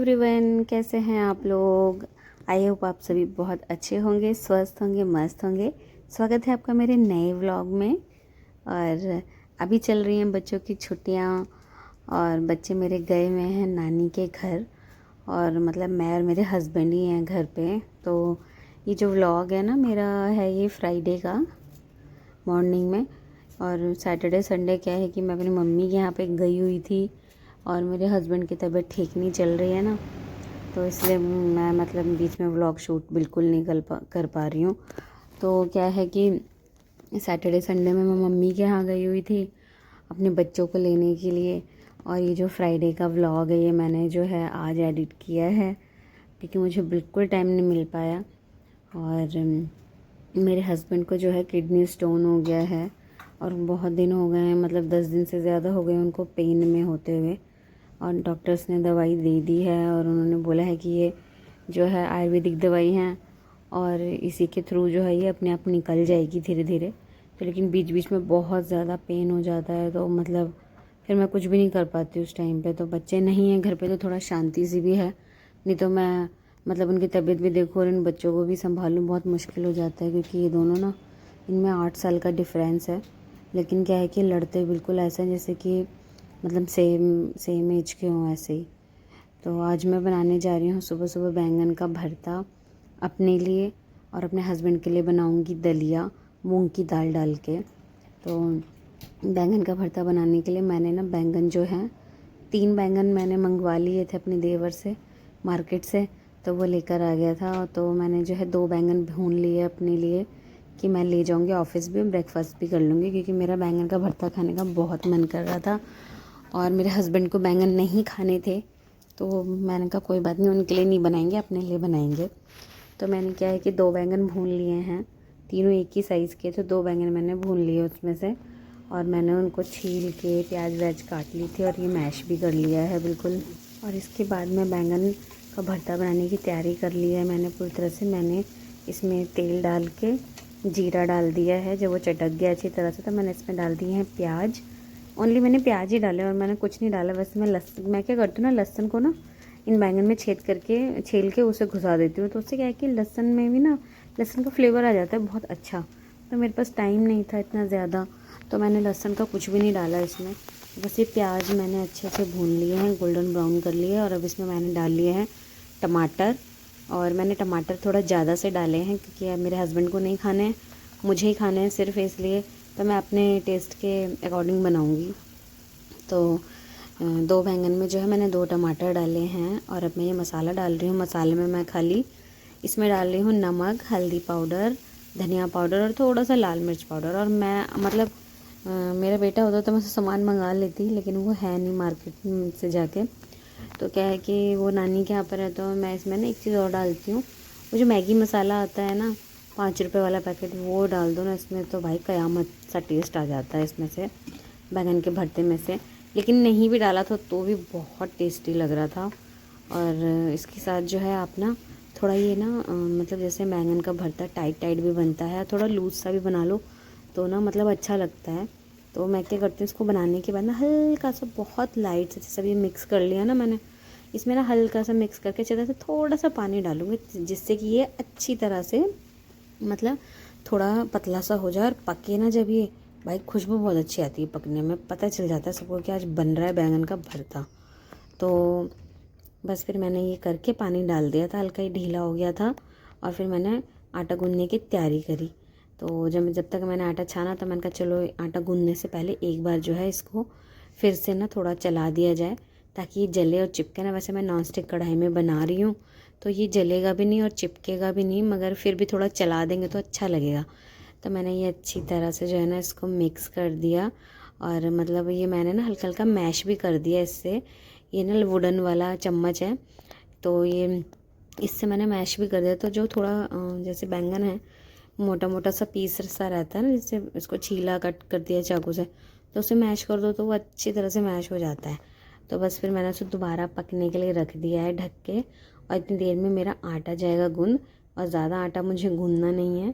Everyone, कैसे हैं आप लोग। आई होप आप सभी बहुत अच्छे होंगे, स्वस्थ होंगे, मस्त होंगे। स्वागत है आपका मेरे नए व्लॉग में। और अभी चल रही हैं बच्चों की छुट्टियां और बच्चे मेरे गए हुए हैं नानी के घर। और मतलब मैं और मेरे हस्बैंड ही हैं घर पे। तो ये जो व्लॉग है ना मेरा, है ये फ्राइडे का मॉर्निंग में। और सैटरडे संडे क्या है कि मैं अपनी मम्मी के यहाँ पे गई हुई थी और मेरे हस्बैंड की तबीयत ठीक नहीं चल रही है ना, तो इसलिए मैं मतलब बीच में व्लॉग शूट बिल्कुल नहीं कर पा रही हूँ। तो क्या है कि सैटरडे संडे में मैं मम्मी के यहाँ गई हुई थी अपने बच्चों को लेने के लिए। और ये जो फ्राइडे का व्लॉग है ये मैंने जो है आज एडिट किया है, क्योंकि मुझे बिल्कुल टाइम नहीं मिल पाया। और मेरे हस्बैंड को जो है किडनी स्टोन हो गया है और बहुत दिन हो गए हैं, मतलब 10 दिन से ज़्यादा हो गए उनको पेन में होते हुए। और डॉक्टर्स ने दवाई दे दी है और उन्होंने बोला है कि ये जो है आयुर्वेदिक दवाई हैं और इसी के थ्रू जो है ये अपने आप निकल जाएगी धीरे धीरे। तो लेकिन बीच बीच में बहुत ज़्यादा पेन हो जाता है, तो मतलब फिर मैं कुछ भी नहीं कर पाती उस टाइम पे। तो बच्चे नहीं हैं घर पे तो थोड़ा शांति सी भी है, नहीं तो मैं मतलब उनकी तबीयत भी देखूँ और इन बच्चों को भी संभालूँ बहुत मुश्किल हो जाता है, क्योंकि ये दोनों ना, इनमें 8 साल का डिफरेंस है। लेकिन क्या है कि लड़ते बिल्कुल ऐसा है जैसे कि मतलब सेम सेम एज के हों ऐसे ही। तो आज मैं बनाने जा रही हूँ सुबह सुबह बैंगन का भरता अपने लिए, और अपने हस्बैंड के लिए बनाऊँगी दलिया मूंग की दाल डाल के। तो बैंगन का भरता बनाने के लिए मैंने ना बैंगन जो है 3 बैंगन मैंने मंगवा लिए थे अपने देवर से मार्केट से, तो वो लेकर आ गया था। तो मैंने जो है 2 बैंगन भून लिए अपने लिए कि मैं ले जाऊंगी ऑफिस भी, ब्रेकफास्ट भी कर लूँगी, क्योंकि मेरा बैंगन का भरता खाने का बहुत मन कर रहा था। और मेरे हस्बैंड को बैंगन नहीं खाने थे, तो मैंने कहा कोई बात नहीं, उनके लिए नहीं बनाएंगे, अपने लिए बनाएंगे। तो मैंने क्या है कि 2 बैंगन भून लिए हैं, तीनों एक ही साइज़ के, तो 2 बैंगन मैंने भून लिए उसमें से। और मैंने उनको छील के प्याज व्याज काट ली थी और ये मैश भी कर लिया है बिल्कुल। और इसके बाद मैं बैंगन का भरता बनाने की तैयारी कर ली है मैंने पूरी तरह से। मैंने इसमें तेल डाल के जीरा डाल दिया है, जब वो चटक गया अच्छी तरह से तो मैंने इसमें डाल दिए हैं प्याज। ओनली मैंने प्याज ही डाले और मैंने कुछ नहीं डाला। वैसे मैं क्या करती हूँ ना, लहसुन को ना इन बैंगन में छेल के उसे घुसा देती हूँ, तो उससे क्या है कि लहसुन में भी ना लहसुन का फ्लेवर आ जाता है बहुत अच्छा। तो मेरे पास टाइम नहीं था इतना ज़्यादा, तो मैंने लहसुन का कुछ भी नहीं डाला इसमें। बस ये प्याज मैंने अच्छे से भून लिए हैं, गोल्डन ब्राउन कर लिए। और अब इसमें मैंने डाल लिए हैं टमाटर, और मैंने टमाटर थोड़ा ज़्यादा से डाले हैं क्योंकि मेरे हस्बैंड को नहीं खाने हैं, मुझे ही खाने हैं सिर्फ, इसलिए तो मैं अपने टेस्ट के अकॉर्डिंग बनाऊंगी। तो 2 बैंगन में जो है मैंने 2 टमाटर डाले हैं। और अब मैं ये मसाला डाल रही हूँ। मसाले में मैं खाली इसमें डाल रही हूँ नमक, हल्दी पाउडर, धनिया पाउडर और थोड़ा सा लाल मिर्च पाउडर। और मैं मतलब मेरा बेटा होता तो मैं सामान मंगा लेती, लेकिन वो है नहीं मार्केट से जाके। तो क्या है कि वो नानी के यहाँ पर है, तो मैं इसमें ना एक चीज़ और डालती हूँ, वो जो मैगी मसाला आता है ना 5 रुपये वाला पैकेट, वो डाल दो ना इसमें, तो भाई क़यामत सा टेस्ट आ जाता है इसमें से, बैंगन के भरते में से। लेकिन नहीं भी डाला था तो भी बहुत टेस्टी लग रहा था। और इसके साथ जो है आप ना थोड़ा ये ना मतलब जैसे बैंगन का भरता टाइट टाइट भी बनता है, थोड़ा लूज सा भी बना लो तो ना मतलब अच्छा लगता है। तो मैं क्या करती हूँ, इसको बनाने के बाद ना हल्का सा बहुत लाइट से सब ये मिक्स कर लिया ना मैंने, इसमें ना हल्का सा मिक्स करके अच्छी तरह से थोड़ा सा पानी डालूँगी, जिससे कि ये अच्छी तरह से मतलब थोड़ा पतला सा हो जाए और पके ना जब ये, भाई खुशबू बहुत अच्छी आती है पकने में, पता चल जाता है सबको कि आज बन रहा है बैंगन का भरता। तो बस फिर मैंने ये करके पानी डाल दिया था, हल्का ही ढीला हो गया था। और फिर मैंने आटा गूँधने की तैयारी करी। तो जब तक मैंने आटा छाना तो मैंने कहा चलो आटा गूँधने से पहले एक बार जो है इसको फिर से ना थोड़ा चला दिया जाए, ताकि ये जले और चिपके ना। वैसे मैं नॉन स्टिक कढ़ाई में बना रही हूँ तो ये जलेगा भी नहीं और चिपकेगा भी नहीं, मगर फिर भी थोड़ा चला देंगे तो अच्छा लगेगा। तो मैंने ये अच्छी तरह से जो है ना इसको मिक्स कर दिया। और मतलब ये मैंने ना हल्का हल्का मैश भी कर दिया इससे। ये ना वुडन वाला चम्मच है, तो ये इससे मैंने मैश भी कर दिया। तो जो थोड़ा जैसे बैंगन है मोटा मोटा सा पीस सा रहता है ना, जिससे इसको छीला कट कर दिया चाकू से, तो उसे मैश कर दो तो वो अच्छी तरह से मैश हो जाता है। तो बस फिर मैंने उसे दोबारा पकने के लिए रख दिया है ढक के। और इतनी देर में मेरा आटा जाएगा गूंद, और ज़्यादा आटा मुझे गूंदना नहीं है,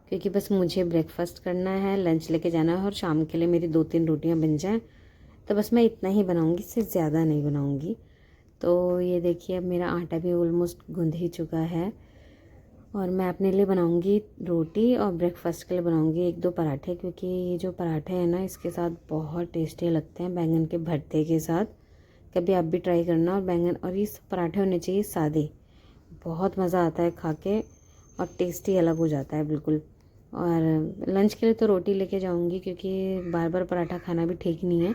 क्योंकि बस मुझे ब्रेकफास्ट करना है, लंच लेके जाना है और शाम के लिए मेरी 2-3 रोटियां बन जाएं। तो बस मैं इतना ही बनाऊंगी, इससे ज़्यादा नहीं बनाऊंगी। तो ये देखिए अब मेरा आटा भी ऑलमोस्ट गूंद ही चुका है और मैं अपने लिए बनाऊंगी रोटी और ब्रेकफास्ट के लिए बनाऊंगी 1-2 पराठे, क्योंकि ये जो पराठे हैं ना इसके साथ बहुत टेस्टी लगते हैं बैंगन के भरते के साथ। कभी आप भी ट्राई करना। और बैंगन और ये पराठे होने चाहिए सादे, बहुत मज़ा आता है खा के और टेस्टी अलग हो जाता है बिल्कुल। और लंच के लिए तो रोटी लेके जाऊंगी, क्योंकि बार बार पराठा खाना भी ठीक नहीं है।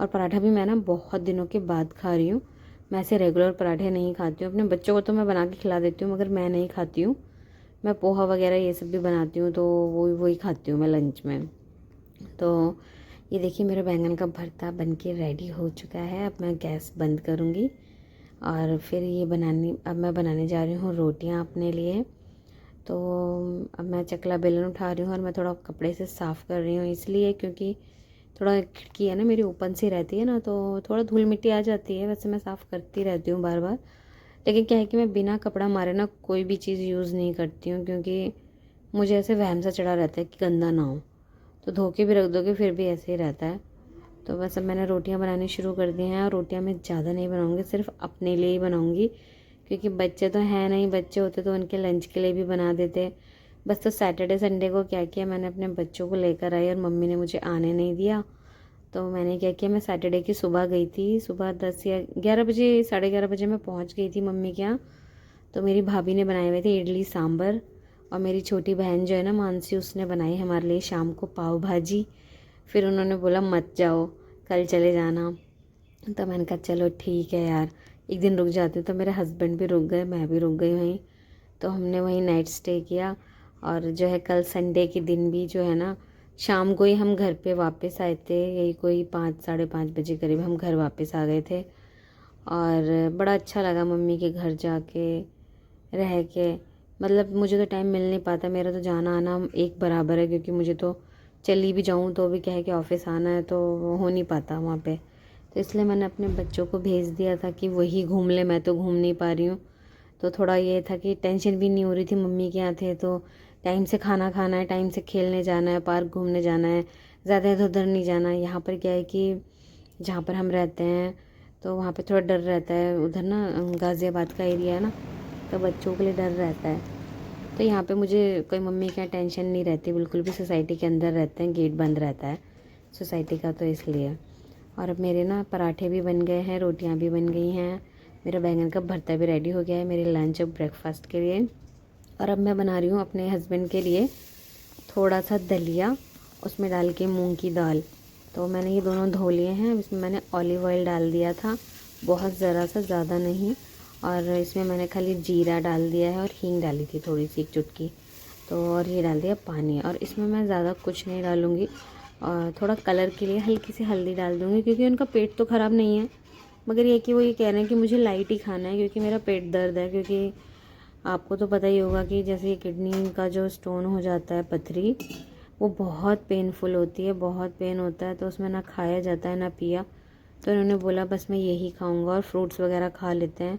और पराठा भी मैं ना बहुत दिनों के बाद खा रही हूँ। मैं ऐसे रेगुलर पराठे नहीं खाती हूँ। अपने बच्चों को तो मैं बना के खिला देती हूँ, मगर मैं नहीं खाती हूँ। मैं पोहा वगैरह ये सब भी बनाती हूँ, तो वही खाती हूँ मैं लंच में। तो ये देखिए मेरा बैंगन का भरता बन के रेडी हो चुका है। अब मैं गैस बंद करूँगी और फिर अब मैं बनाने जा रही हूँ रोटियाँ अपने लिए। तो अब मैं चकला बेलन उठा रही हूँ और मैं थोड़ा कपड़े से साफ़ कर रही हूँ, इसलिए क्योंकि थोड़ा खिड़की है ना मेरी ओपन सी रहती है ना, तो थोड़ा धूल मिट्टी आ जाती है। वैसे मैं साफ़ करती रहती हूँ बार बार, लेकिन क्या है कि मैं बिना कपड़ा मारे ना कोई भी चीज़ यूज़ नहीं करती हूँ, क्योंकि मुझे ऐसे वहम सा चढ़ा रहता है कि गंदा ना हो। तो धो के भी रख दोगे फिर भी ऐसे ही रहता है। तो बस अब मैंने रोटियां बनानी शुरू कर दी हैं। और रोटियां मैं ज़्यादा नहीं बनाऊँगी, सिर्फ अपने लिए ही बनाऊँगी, क्योंकि बच्चे तो हैं नहीं। बच्चे होते तो उनके लंच के लिए भी बना देते। बस तो सैटरडे संडे को क्या किया, मैंने अपने बच्चों को लेकर आई और मम्मी ने मुझे आने नहीं दिया। तो मैंने क्या किया, मैं सैटरडे की सुबह गई थी। सुबह 10 या 11 बजे, 11:30 बजे मैं पहुंच गई थी मम्मी के यहाँ। तो मेरी भाभी ने बनाए हुए थे इडली सांभर, और मेरी छोटी बहन जो है ना मानसी, उसने बनाई हमारे लिए शाम को पाव भाजी। फिर उन्होंने बोला मत जाओ, कल चले जाना। तो मैंने कहा चलो ठीक है यार, एक दिन रुक जाती हूँ। तो मेरे हस्बैंड भी रुक गए, मैं भी रुक गई वहीं। तो हमने वहीं नाइट स्टे किया। और जो है कल संडे के दिन भी जो है ना शाम को ही हम घर पे वापस आए थे। यही कोई 5, 5:30 बजे करीब हम घर वापस आ गए थे। और बड़ा अच्छा लगा मम्मी के घर जाके रह के। मतलब मुझे तो टाइम मिल नहीं पाता, मेरा तो जाना आना एक बराबर है, क्योंकि मुझे तो चली भी जाऊँ तो भी क्या है कि ऑफिस आना है, तो वो हो नहीं पाता वहाँ पे। तो इसलिए मैंने अपने बच्चों को भेज दिया था कि वही घूम ले, मैं तो घूम नहीं पा रही हूँ। तो थोड़ा ये था कि टेंशन भी नहीं हो रही थी, मम्मी के यहाँ थे तो टाइम से खाना खाना है, टाइम से खेलने जाना है, पार्क घूमने जाना है, ज़्यादा इधर उधर नहीं जाना है। यहाँ पर क्या है कि जहाँ पर हम रहते हैं तो वहाँ पे थोड़ा डर रहता है। उधर ना गाज़ियाबाद का एरिया है ना, तो बच्चों के लिए डर रहता है। तो यहाँ पे मुझे कोई मम्मी का टेंशन नहीं रहती बिल्कुल भी। सोसाइटी के अंदर रहते हैं, गेट बंद रहता है सोसाइटी का, तो इसलिए। और अब मेरे ना पराठे भी बन गए हैं, रोटियाँ भी बन गई हैं, मेरा बैंगन का भरता भी रेडी हो गया है मेरे लंच और ब्रेकफास्ट के लिए। और अब मैं बना रही हूँ अपने हस्बैंड के लिए थोड़ा सा दलिया, उसमें डाल के मूंग की दाल। तो मैंने ये दोनों धो लिए हैं। इसमें मैंने ऑलिव ऑयल डाल दिया था, बहुत ज़रा सा, ज़्यादा नहीं। और इसमें मैंने खाली जीरा डाल दिया है और हींग डाली थी थोड़ी सी, 1 चुटकी। तो और ये डाल दिया पानी। और इसमें मैं ज़्यादा कुछ नहीं डालूँगी, और थोड़ा कलर के लिए हल्की सी हल्दी डाल दूँगी, क्योंकि उनका पेट तो ख़राब नहीं है, मगर ये कि वो ये कह रहे हैं कि मुझे लाइट ही खाना है, क्योंकि मेरा पेट दर्द है। क्योंकि आपको तो पता ही होगा कि जैसे किडनी का जो स्टोन हो जाता है, पथरी, वो बहुत पेनफुल होती है, बहुत पेन होता है। तो उसमें ना खाया जाता है ना पिया। तो इन्होंने बोला बस मैं यही खाऊंगा, और फ्रूट्स वगैरह खा लेते हैं।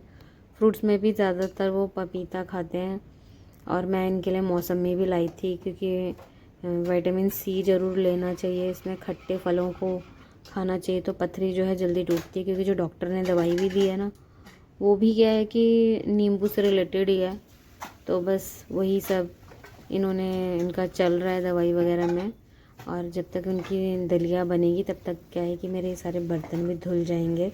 फ्रूट्स में भी ज़्यादातर वो पपीता खाते हैं। और मैं इनके लिए मौसमी भी लाई थी, क्योंकि विटामिन सी ज़रूर लेना चाहिए। इसमें खट्टे फलों को खाना चाहिए, तो पथरी जो है जल्दी टूटती है। क्योंकि जो डॉक्टर ने दवाई भी दी है ना, वो भी क्या है कि नींबू से रिलेटेड ही है। तो बस वही सब इनका चल रहा है दवाई वगैरह में। और जब तक उनकी दलिया बनेगी तब तक क्या है कि मेरे सारे बर्तन भी धुल जाएंगे।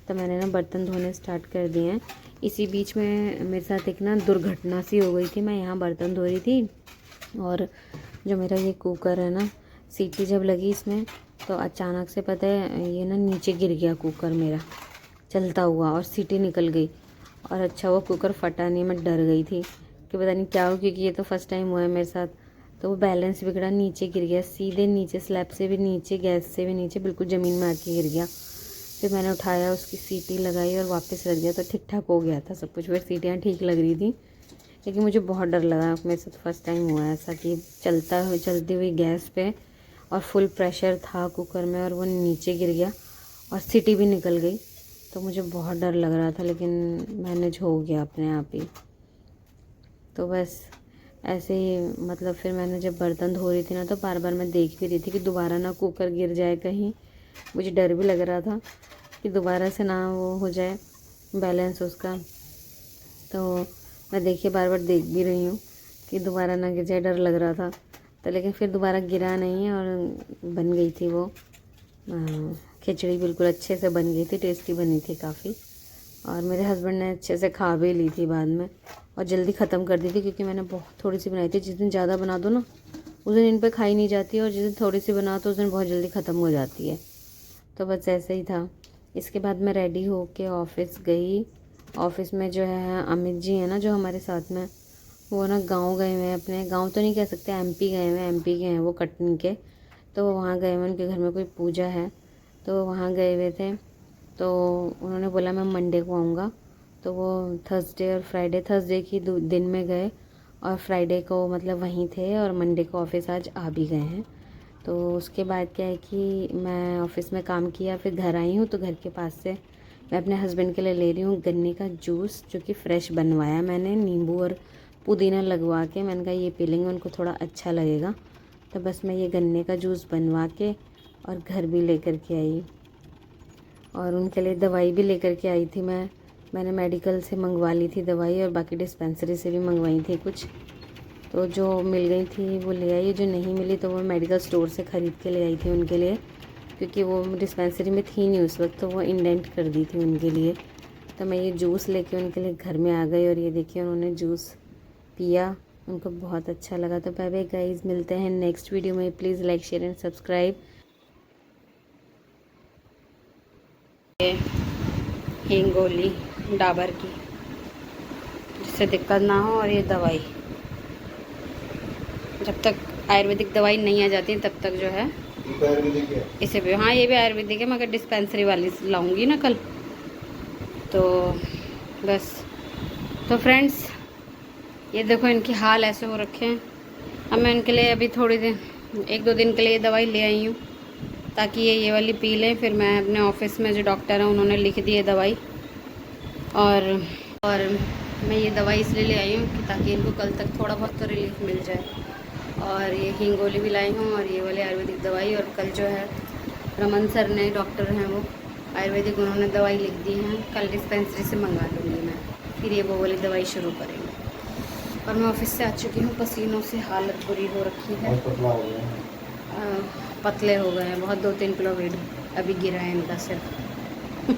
तो मैंने ना बर्तन धोने स्टार्ट कर दिए हैं। इसी बीच में मेरे साथ एक ना दुर्घटना सी हो गई थी। मैं यहाँ बर्तन धो रही थी, और जो मेरा ये कुकर है ना, सीटी जब लगी इसमें तो अचानक से पता है ये ना नीचे गिर गया कुकर मेरा चलता हुआ, और सीटी निकल गई। और अच्छा वो कुकर फटा नहीं, मैं डर गई थी कि पता नहीं क्या हो, क्योंकि ये तो फर्स्ट टाइम हुआ है मेरे साथ। तो वो बैलेंस बिगड़ा, नीचे गिर गया, सीधे नीचे, स्लैब से भी नीचे, गैस से भी नीचे, बिल्कुल ज़मीन में आके गिर गया। फिर मैंने उठाया, उसकी सीटी लगाई और वापस रख दिया, तो ठीक ठाक हो गया था सब कुछ। फिर सीटियाँ ठीक लग रही थी, लेकिन मुझे बहुत डर लगा। मेरे साथ फर्स्ट टाइम हुआ है ऐसा कि चलती हुई गैस पे और फुल प्रेशर था कुकर में, और वो नीचे गिर गया और सीटी भी निकल गई। तो मुझे बहुत डर लग रहा था, लेकिन मैनेज हो गया अपने आप ही। तो बस ऐसे ही, मतलब फिर मैंने जब बर्तन धो रही थी ना, तो बार बार मैं देख भी रही थी कि दोबारा ना कुकर गिर जाए कहीं। मुझे डर भी लग रहा था कि दोबारा से ना वो हो जाए। बैलेंस उसका। तो मैं देखिए बार बार देख भी रही हूँ कि दोबारा ना गिर जाए, डर लग रहा था। तो लेकिन फिर दोबारा गिरा नहीं है और बन गई थी वो खिचड़ी, बिल्कुल अच्छे से बन गई थी, टेस्टी बनी थी काफ़ी। और मेरे हस्बैंड ने अच्छे से खा भी ली थी बाद में, और जल्दी ख़त्म कर दी थी क्योंकि मैंने बहुत थोड़ी सी बनाई थी। जिस दिन ज़्यादा बना दो ना उस दिन इन पे खाई नहीं जाती है, और जिस दिन थोड़ी सी बनाओ तो उस दिन बहुत जल्दी ख़त्म हो जाती है। तो बस ऐसे ही था। इसके बाद मैं रेडी हो के ऑफ़िस गई। ऑफ़िस में जो है अमित जी हैं ना जो हमारे साथ में, वो ना गांव गए हुए हैं, अपने गांव तो नहीं कह सकते, एमपी गए हुए हैं, एमपी के हैं वो, कटनी के। तो वो वहाँ गए हुए, उनके घर में कोई पूजा है तो वहाँ गए हुए थे। तो उन्होंने बोला मैं मंडे को आऊँगा। तो वो थर्सडे और फ्राइडे, थर्सडे की दिन में गए और फ्राइडे को मतलब वहीं थे, और मंडे को ऑफ़िस आज आ भी गए हैं। तो उसके बाद क्या है कि मैं ऑफ़िस में काम किया, फिर घर आई हूँ। तो घर के पास से मैं अपने हस्बैंड के लिए ले रही हूँ गन्ने का जूस, जो कि फ़्रेश बनवाया मैंने, नींबू और पुदीना लगवा के। मैंने कहा ये पी लेंगे, उनको थोड़ा अच्छा लगेगा। तो बस मैं ये गन्ने का जूस बनवा के और घर भी लेकर के आई, और उनके लिए दवाई भी लेकर के आई थी। मैंने मेडिकल से मंगवा ली थी दवाई, और बाकी डिस्पेंसरी से भी मंगवाई थी कुछ। तो जो मिल गई थी वो ले आई, जो नहीं मिली तो वो मेडिकल स्टोर से ख़रीद के ले आई थी उनके लिए, क्योंकि वो डिस्पेंसरी में थी नहीं उस वक्त, तो वो इंडेंट कर दी थी उनके लिए। तो मैं ये जूस लेके उनके लिए घर में आ गई, और ये देखिए उन्होंने जूस पिया, उनको बहुत अच्छा लगा। तो बाय बाय गाइस, मिलते हैं नेक्स्ट वीडियो में। Please like share and subscribe. Hingoli Dabur की, जिससे दिक्कत ना हो, और ये दवाई जब तक आयुर्वेदिक दवाई नहीं आ जाती तब तक जो है इसे भी, हाँ ये भी आयुर्वेदिक है, मगर डिस्पेंसरी वाली लाऊंगी ना कल। तो बस, तो फ्रेंड्स ये देखो इनके हाल ऐसे हो रखे हैं। अब मैं इनके लिए अभी थोड़ी दिन, 1-2 दिन के लिए दवाई ले आई हूँ, ताकि ये वाली पी लें। फिर मैं अपने ऑफिस में जो डॉक्टर हैं उन्होंने लिख दी है दवाई, और मैं ये दवाई इसलिए ले आई हूँ कि ताकि इनको कल तक थोड़ा बहुत तो रिलीफ मिल जाए। और ये हिंगोली भी लाई हूँ, और ये वाली आयुर्वेदिक दवाई। और कल जो है रमन सर ने, डॉक्टर हैं वो आयुर्वेदिक, उन्होंने दवाई लिख दी है, कल डिस्पेंसरी से मंगा लूँगी मैं, फिर ये वो वाली दवाई शुरू करेंगे। और मैं ऑफिस से आ चुकी हूँ, पसीनों से हालत बुरी हो रखी है, पतले हो गए हैं बहुत, 2-3 किलो वेट अभी गिरा है इनका सिर्फ।